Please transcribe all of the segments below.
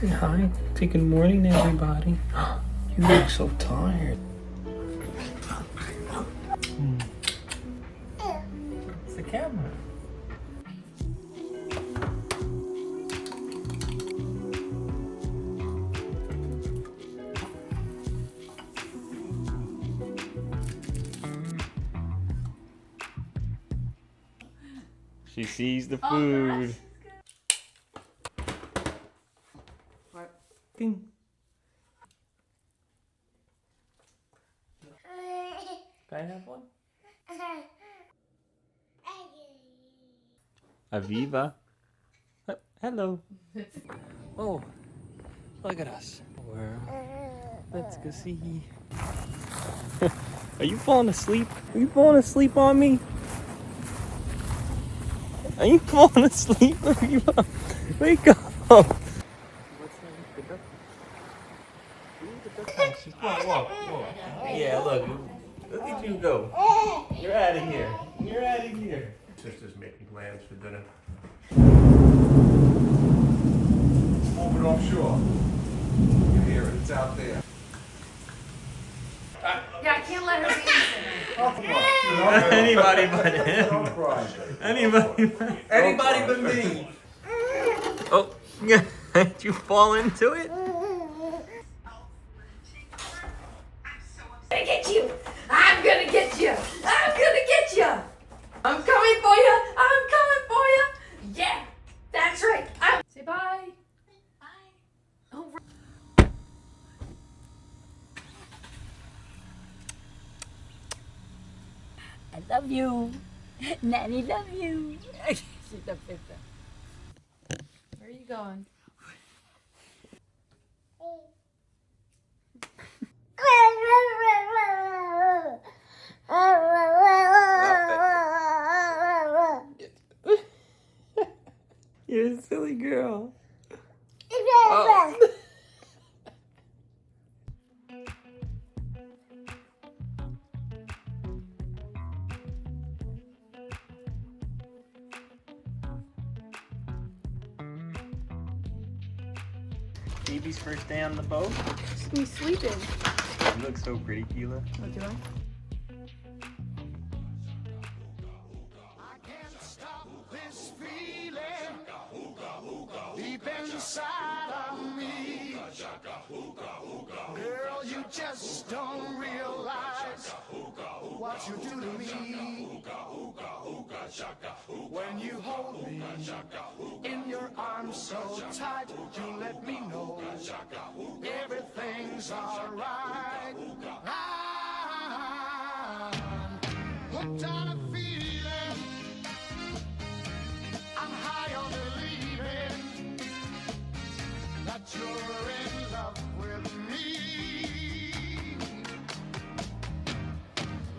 Hi. Say good morning, everybody. You look so tired. It's the camera. She sees the food. What? Ding. Can I have one? Aviva. Hello. Oh, look at us. Let's go see. Are you falling asleep? Are you falling asleep on me? Are you falling asleep? Wake up! What's that? The duck? The duck house. Whoa. Yeah, look at you go. You're out of here. You're out of here. Sister's making plans for dinner. Moving offshore. You hear it, it's out there. Yeah, I can't let her be innocent. Anybody but him. Don't cry. Anybody but me. Oh, yeah. Did you fall into it? I'm gonna get you. I'm gonna get you. I'm gonna get you. I'm coming for you. I'm coming for you. Yeah, that's right. Say bye. Bye. Oh, I love you. Nanny love you. where are you going? You're a silly girl. Oh. Baby's first day on the boat. He's sleeping. You look so pretty, Keela. Oh, do I? Deep inside of me, girl, you just don't realize what you do to me. When you hold me in your arms so tight, you let me know everything's alright. I'm hooked on a feeling, I'm high on believing that you're in love with me.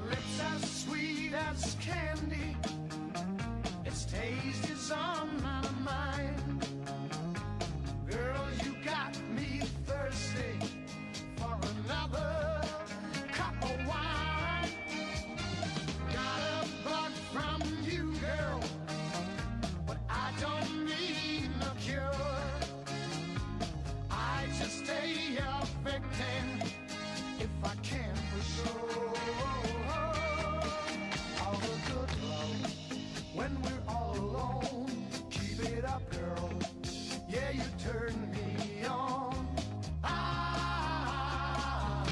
Lips as sweet as candy, its taste is on my mind. Girl, you got me thirsty for another cup of wine. Got a bug from you, girl, but I don't need no cure. I just stay a victim if I can for sure. All the good love when we're all alone. Keep it up, girl. Yeah, you turn me on. I'm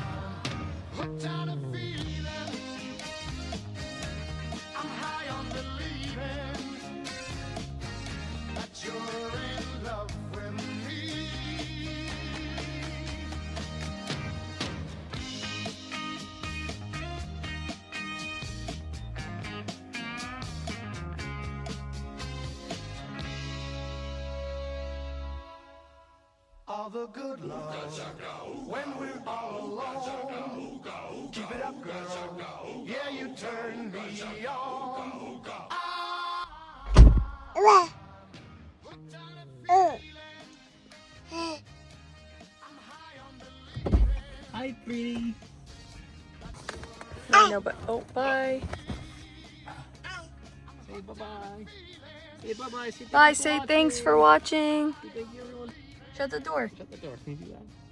hooked on a feeling, I'm high on believing that you're in love with me. All the good love when we're all alone. Keep it up, girl. Yeah, you turn me on. Hi, pretty. I know, but oh, bye. Say bye-bye. Say bye-bye. Say Bye. Say thanks for watching. Say thank you, everyone. Shut the door. Shut the door. Can you do that?